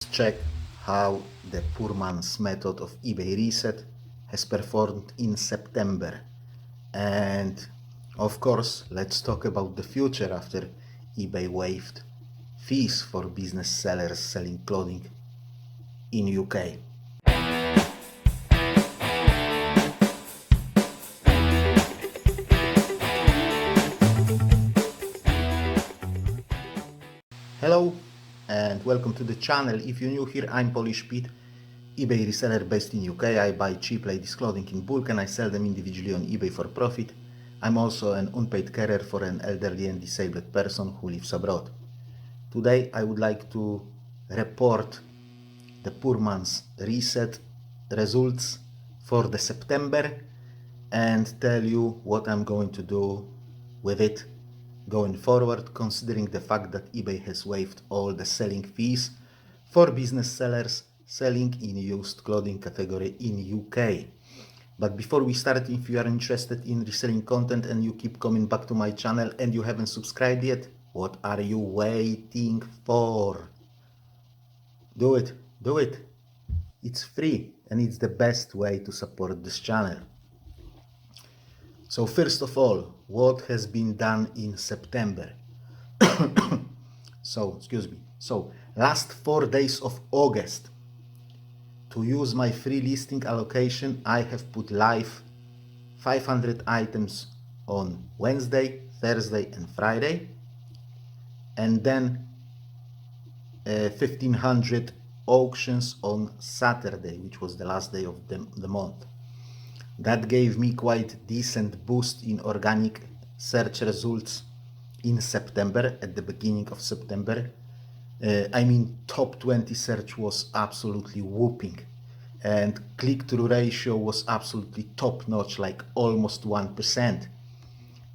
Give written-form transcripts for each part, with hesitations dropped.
Check how the poor man's method of eBay reset has performed in September. And of course, let's talk about the future after eBay waived fees for business sellers selling clothing in UK. Hello and welcome to the channel. If you're new here, I'm Polish Pete, eBay reseller based in UK. I buy cheap ladies clothing in bulk and I sell them individually on eBay for profit. I'm also an unpaid carer for an elderly and disabled person who lives abroad. Today I would like to report the poor man's reset results for the September and tell you what I'm going to do with it going forward, considering the fact that eBay has waived all the selling fees for business sellers selling in used clothing category in UK. But before we start, if you are interested in reselling content and you keep coming back to my channel and you haven't subscribed yet, what are you waiting for? Do it, do it. It's free and it's the best way to support this channel. So first of all, what has been done in September? So last 4 days of August, to use my free listing allocation, I have put live 500 items on Wednesday, Thursday and Friday, and then 1500 auctions on Saturday, which was the last day of the month. That gave me quite decent boost in organic search results in September, at the beginning of September. Top 20 search was absolutely whooping and click-through ratio was absolutely top-notch, like almost 1%.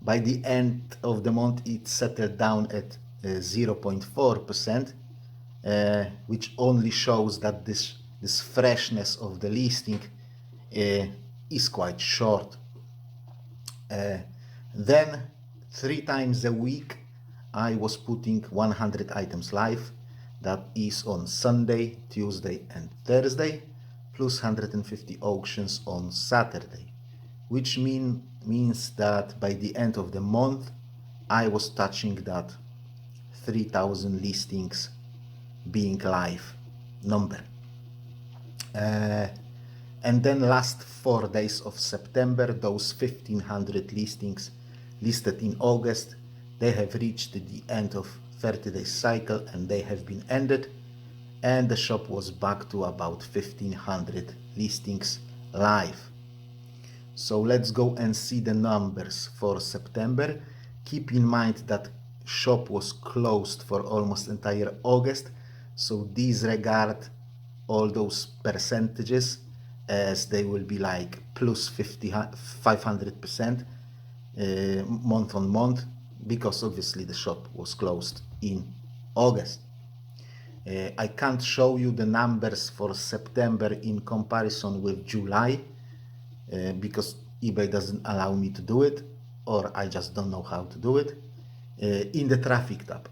By the end of the month, it settled down at 0.4%, which only shows that this freshness of the listing is quite short. Then 3 times a week I was putting 100 items live. That is on Sunday, Tuesday and Thursday, plus 150 auctions on Saturday, which means that by the end of the month I was touching that 3000 listings being live number. And then last 4 days of September, those 1500 listings listed in August, they have reached the end of 30-day cycle and they have been ended, and the shop was back to about 1500 listings live. So let's go and see the numbers for September. Keep in mind that shop was closed for almost entire August, so disregard all those percentages, as they will be like plus 500% month on month, because obviously the shop was closed in August. I can't show you the numbers for September in comparison with July because eBay doesn't allow me to do it, or I just don't know how to do it. In the traffic tab,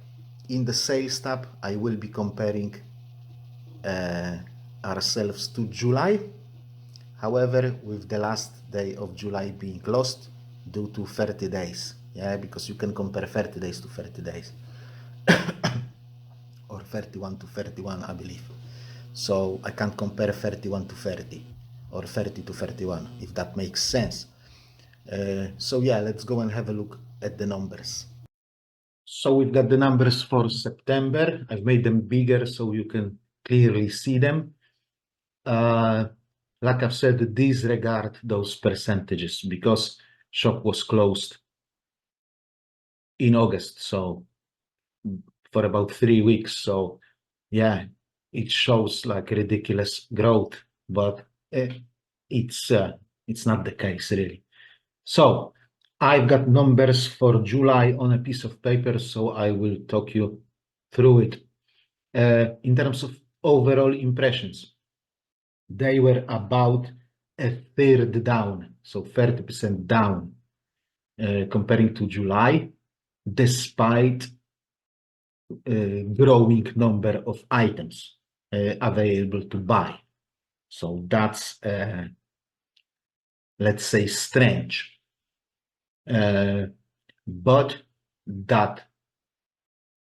in the sales tab, I will be comparing ourselves to July. However, with the last day of July being lost due to 30 days, because you can compare 30 days to 30 days, or 31 to 31, I believe. So I can't compare 31 to 30, or 30 to 31, if that makes sense. So yeah, let's go and have a look at the numbers. So we've got the numbers for September. I've made them bigger so you can clearly see them. Like I've said, disregard those percentages because shop was closed in August, so for about 3 weeks. So yeah, it shows like ridiculous growth, but it's not the case really. So I've got numbers for July on a piece of paper, so I will talk you through it. In terms of overall impressions, they were about a third down, so 30% down comparing to July, despite growing number of items. available to buy. So that's, let's say, strange. But that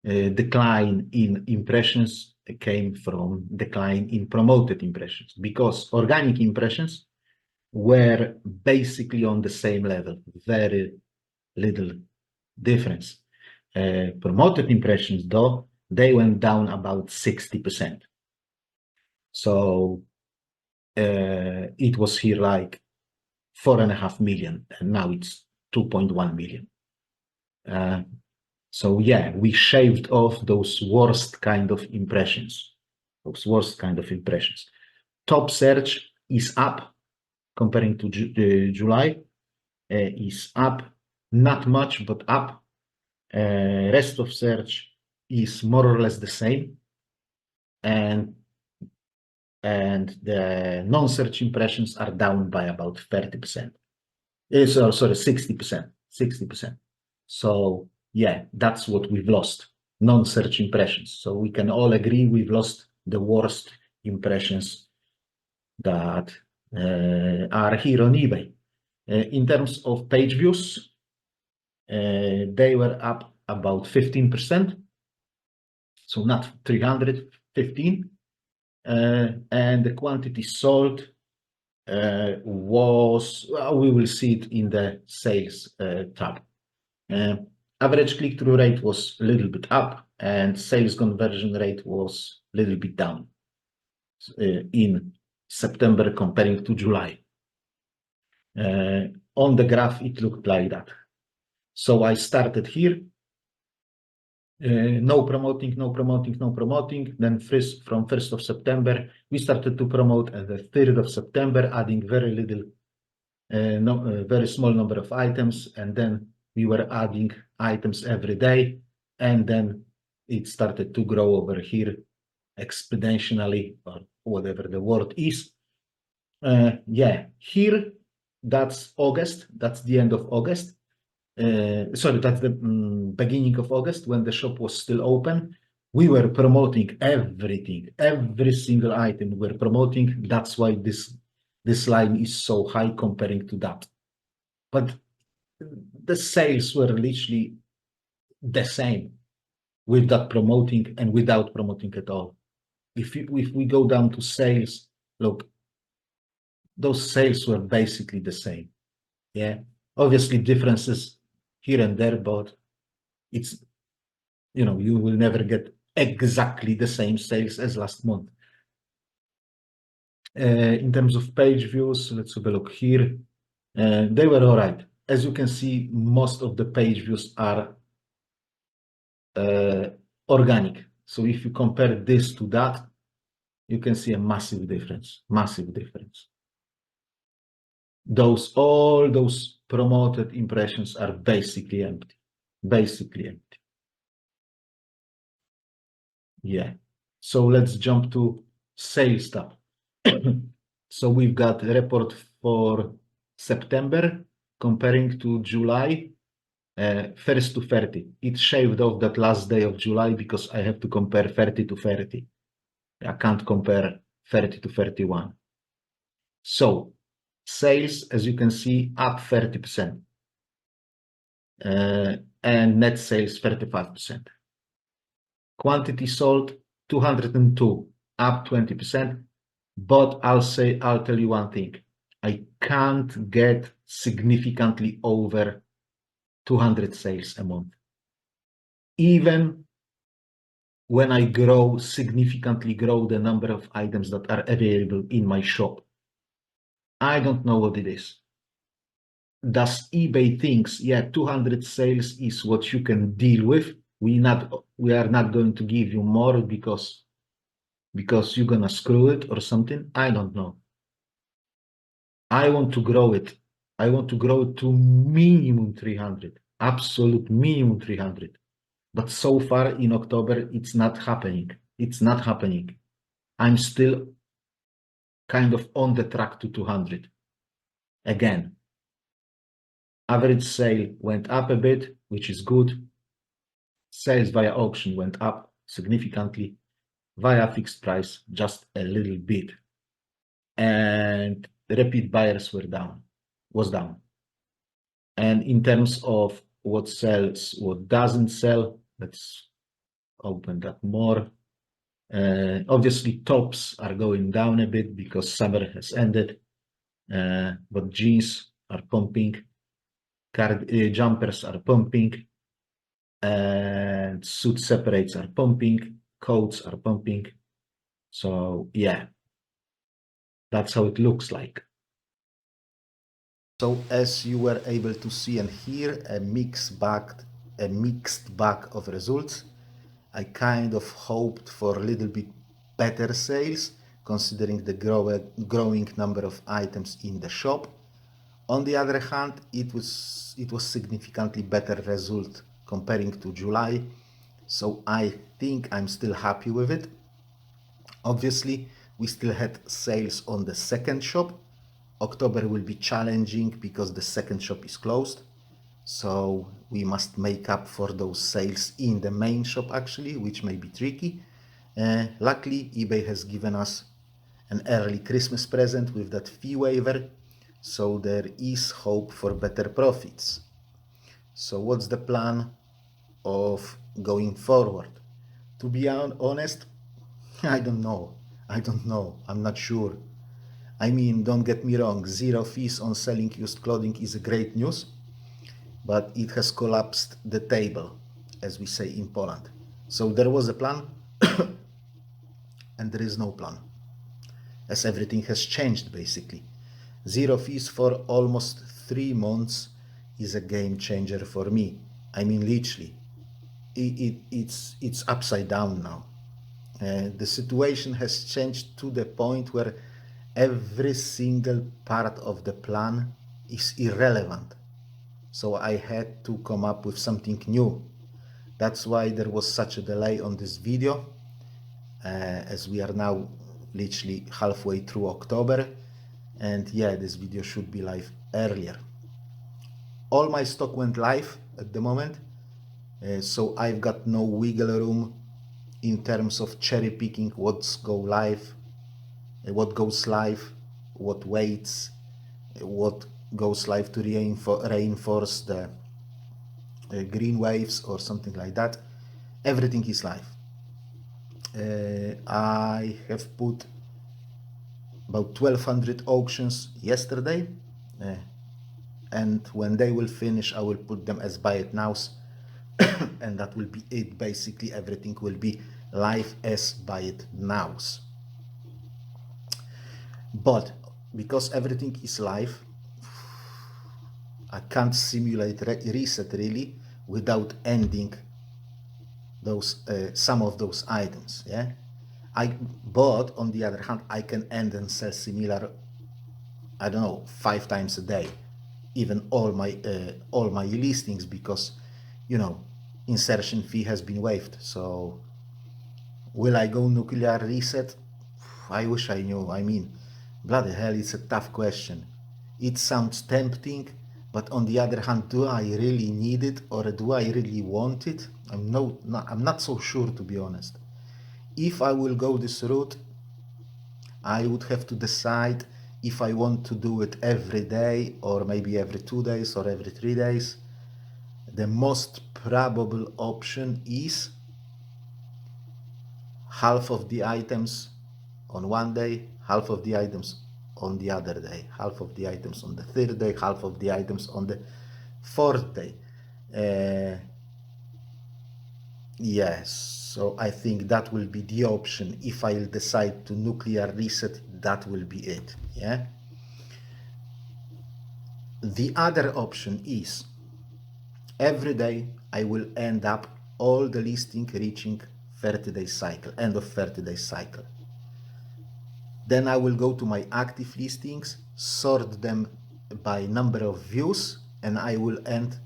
decline in impressions came from decline in promoted impressions, because organic impressions were basically on the same level, very little difference. Promoted impressions, though, they went down about 60%. So it was here like 4.5 million, and now it's 2.1 million. So yeah, we shaved off those worst kind of impressions. Top search is up comparing to July, is up, not much, but up. Rest of search is more or less the same. And the non-search impressions are down by about 30%. Sorry, 60%. So yeah, that's what we've lost, non-search impressions. So we can all agree we've lost the worst impressions that are here on eBay. In terms of page views, they were up about 15%, so not 315, and the quantity sold was, we will see it in the sales tab. Average click-through rate was a little bit up, and sales conversion rate was a little bit down in September comparing to July. On the graph, it looked like that. So I started here, no promoting. Then from 1st of September, we started to promote at the 3rd of September, adding very little, very small number of items. And then we were adding items every day. And then it started to grow over here exponentially, or whatever the word is. Yeah, here, that's August. That's the end of August. Sorry, that's the beginning of August, when the shop was still open. We were promoting everything, every single item we're promoting. That's why this line is so high comparing to that. But the sales were literally the same with that promoting and without promoting at all. If we go down to sales, look, those sales were basically the same. Yeah, obviously differences here and there, but it's, you know, you will never get exactly the same sales as last month. In terms of page views, let's have a look here. They were all right. As you can see, most of the page views are organic. So if you compare this to that, you can see a massive difference, all those promoted impressions are basically empty. Yeah. So let's jump to sales tab. So we've got a report for September comparing to July, 1st to 30. It shaved off that last day of July because I have to compare 30 to 30. I can't compare 30 to 31. So sales, as you can see, up 30%. And net sales 35%. Quantity sold 202, up 20%. But I'll tell you one thing. I can't get significantly over 200 sales a month. Even when I significantly grow the number of items that are available in my shop. I don't know what it is. Does eBay thinks, yeah, 200 sales is what you can deal with. We are not going to give you more because you're gonna screw it or something. I don't know. I want to grow it. I want to grow it to minimum 300, absolute minimum 300. But so far in October, it's not happening. I'm still kind of on the track to 200. Again, average sale went up a bit, which is good. Sales via auction went up significantly. via fixed price just a little bit. And repeat buyers was down. And in terms of what sells, what doesn't sell, let's open that more. Obviously, tops are going down a bit because summer has ended, but jeans are pumping, jumpers are pumping, and suit separates are pumping, coats are pumping. So yeah, that's how it looks like. So as you were able to see and hear, a mixed bag of results. I kind of hoped for a little bit better sales, considering the growing number of items in the shop. On the other hand, it was significantly better result comparing to July, so I think I'm still happy with it. Obviously, we still had sales on the second shop. October will be challenging because the second shop is closed. So we must make up for those sales in the main shop actually, which may be tricky. Luckily, eBay has given us an early Christmas present with that fee waiver. So there is hope for better profits. So what's the plan of going forward? To be honest, I don't know. I'm not sure. I mean, don't get me wrong, zero fees on selling used clothing is great news, but it has collapsed the table, as we say in Poland. So there was a plan, and there is no plan, as everything has changed basically. Zero fees for almost 3 months is a game changer for me. I mean, literally, it's upside down now. The situation has changed to the point where every single part of the plan is irrelevant. So I had to come up with something new. That's why there was such a delay on this video, as we are now literally halfway through October. And yeah, this video should be live earlier. All my stock went live at the moment, so I've got no wiggle room in terms of cherry picking what goes live, what waits, what goes live to reinforce the green waves or something like that. Everything is live. I have put about 1200 auctions yesterday, and when they will finish I will put them as buy it nows and that will be it. Basically everything will be live as buy it nows. But because everything is live, I can't simulate reset really without ending those some of those items. Yeah, but on the other hand, I can end and sell similar, I don't know, 5 times a day, even all my listings, because insertion fee has been waived. So will I go nuclear reset? I wish I knew. I mean, bloody hell, it's a tough question. It sounds tempting, but on the other hand, do I really need it, or do I really want it? I'm not so sure, to be honest. If I will go this route, I would have to decide if I want to do it every day, or maybe every 2 days, or every 3 days. The most probable option is half of the items on one day, half of the items on the other day, half of the items on the third day, half of the items on the fourth day. Yes, so I think that will be the option. If I'll decide to nuclear reset, that will be it. Yeah. The other option is every day I will end up all the listing reaching 30-day cycle, end of 30-day cycle. Then I will go to my active listings, sort them by number of views, and I will end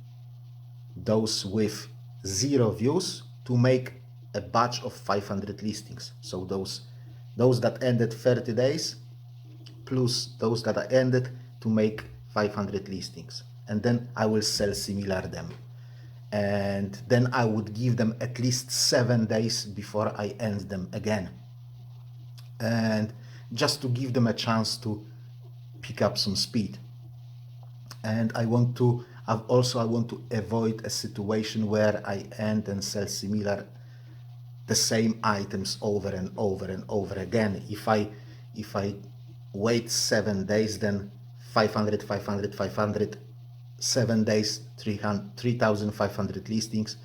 those with 0 views to make a batch of 500 listings. So those that ended 30 days plus those that I ended to make 500 listings. And then I will sell similar them. And then I would give them at least 7 days before I end them again. and just to give them a chance to pick up some speed. And I want to avoid a situation where I end and sell the same items over and over and over again. If I wait 7 days, then 500, 500, 500, 7 days, 3,500 listings.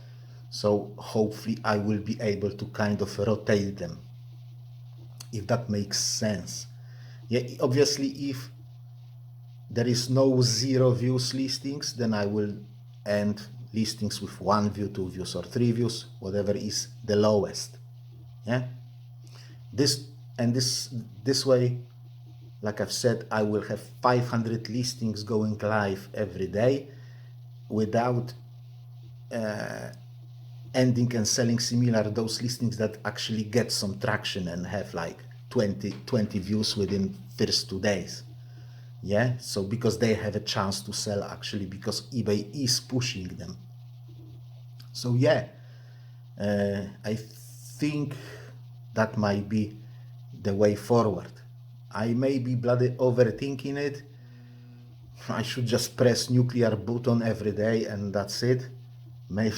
So hopefully I will be able to kind of rotate them, if that makes sense. Yeah, obviously if there is no 0 views listings, then I will end listings with 1 view, 2 views, or 3 views, whatever is the lowest. Yeah, this way, like I've said, I will have 500 listings going live every day without ending and selling similar those listings that actually get some traction and have like 20 views within first 2 days. Yeah, so because they have a chance to sell, actually, because eBay is pushing them. So yeah, I think that might be the way forward. I may be bloody overthinking it. I should just press nuclear button every day and that's it. Maybe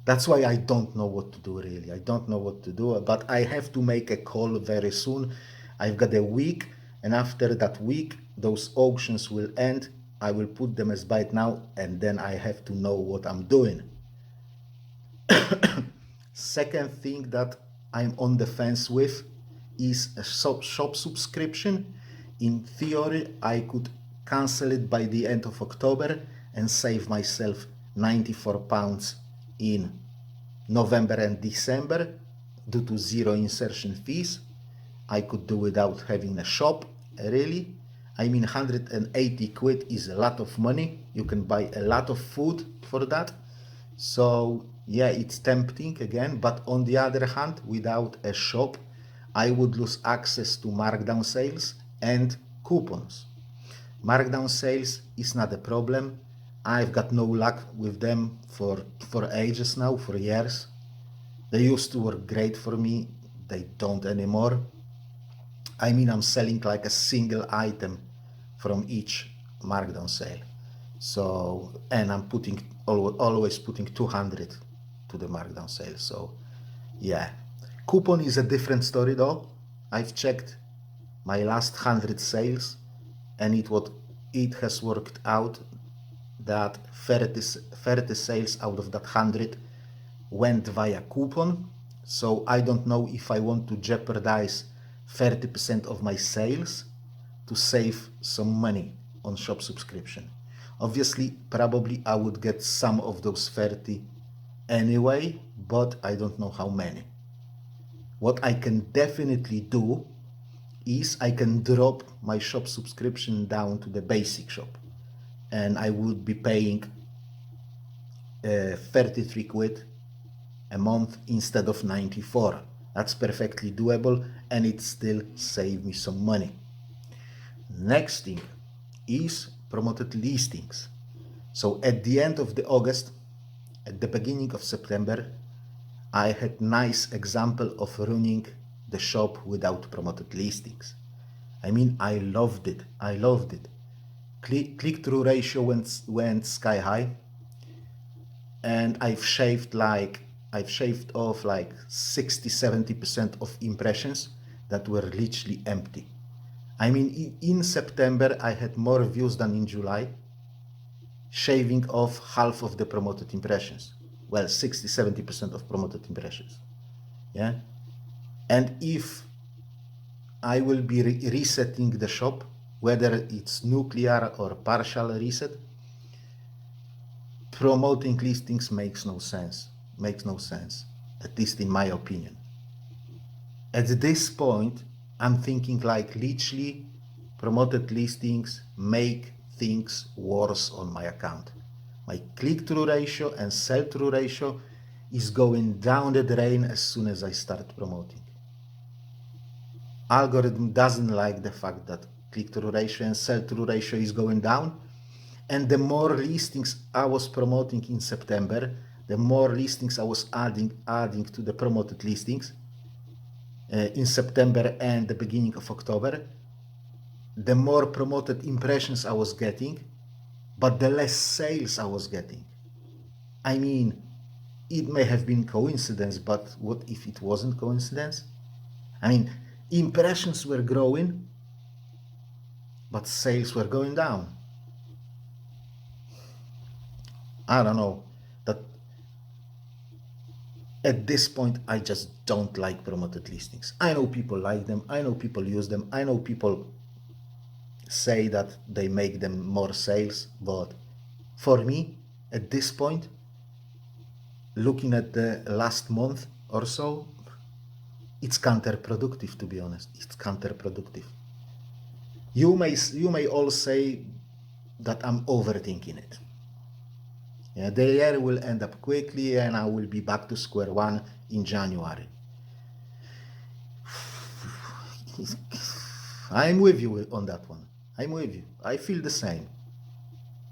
that's why I don't know what to do, really. I don't know what to do, but I have to make a call very soon. I've got a week, and after that week, those auctions will end. I will put them as buy now, and then I have to know what I'm doing. Second thing that I'm on the fence with is a shop subscription. In theory, I could cancel it by the end of October and save myself £94 in November and December due to 0 insertion fees. I could do without having a shop, really. I mean, 180 quid is a lot of money. You can buy a lot of food for that. So yeah, it's tempting again, but on the other hand, without a shop, I would lose access to markdown sales and coupons. Markdown sales is not a problem. I've got no luck with them for ages now, for years. They used to work great for me. They don't anymore. I mean, I'm selling like a single item from each markdown sale. So, and I'm always putting 200 to the markdown sale. So yeah, coupon is a different story though. I've checked my last 100 sales, and it has worked out that 30 sales out of that 100 went via coupon. So I don't know if I want to jeopardize 30% of my sales to save some money on shop subscription. Obviously, probably I would get some of those 30 anyway, but I don't know how many. What I can definitely do is I can drop my shop subscription down to the basic shop, and I would be paying 33 quid a month instead of 94. That's perfectly doable, and it still saved me some money. Next thing is promoted listings. So at the end of the August, at the beginning of September, I had nice example of running the shop without promoted listings. I mean, I loved it. Click-through ratio went sky high, and I've shaved off like 60-70% of impressions that were literally empty. I mean, in September, I had more views than in July, shaving off half of the promoted impressions. Well, 60-70% of promoted impressions. Yeah. And if I will be resetting the shop, whether it's nuclear or partial reset, promoting listings makes no sense, at least in my opinion. At this point, I'm thinking like literally promoted listings make things worse on my account. My click-through ratio and sell-through ratio is going down the drain as soon as I start promoting. Algorithm doesn't like the fact that click-through ratio and sell-through ratio is going down, and the more listings I was promoting in September, the more listings I was adding to the promoted listings, in September and the beginning of October, the more promoted impressions I was getting, but the less sales I was getting. I mean, it may have been coincidence, but what if it wasn't coincidence? I mean, impressions were growing, but sales were going down. I don't know. That at this point, I just don't like promoted listings. I know people like them. I know people use them. I know people say that they make them more sales, but for me, at this point, looking at the last month or so, it's counterproductive, to be honest. It's counterproductive. You may all say that I'm overthinking it. Yeah, the year will end up quickly and I will be back to square one in January. I'm with you on that one. I'm with you. I feel the same.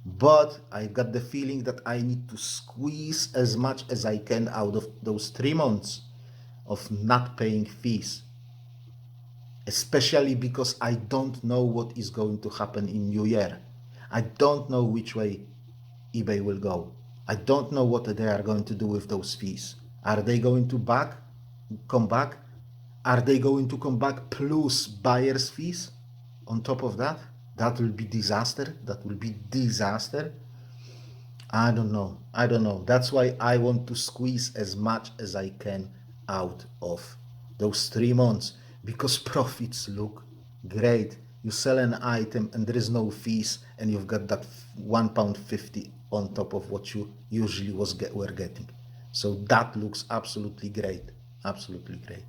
But I got the feeling that I need to squeeze as much as I can out of those 3 months of not paying fees. Especially because I don't know what is going to happen in New Year. I don't know which way eBay will go. I don't know what they are going to do with those fees. Are they going to come back? Are they going to come back plus buyer's fees on top of that? That will be disaster. That will be disaster. I don't know. I don't know. That's why I want to squeeze as much as I can out of those 3 months because profits look great. You sell an item and there is no fees and you've got that £1.50 on top of what you usually were getting. So that looks absolutely great. Absolutely great.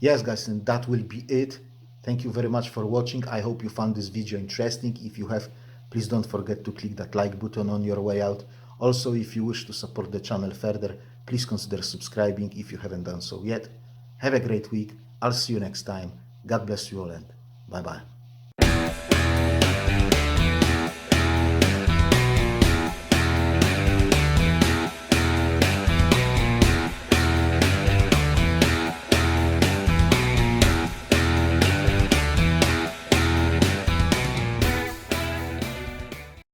Yes, guys, and that will be it. Thank you very much for watching. I hope you found this video interesting. If you have, please don't forget to click that like button on your way out. Also, if you wish to support the channel further, please consider subscribing if you haven't done so yet. Have a great week. I'll see you next time. God bless you all and bye-bye.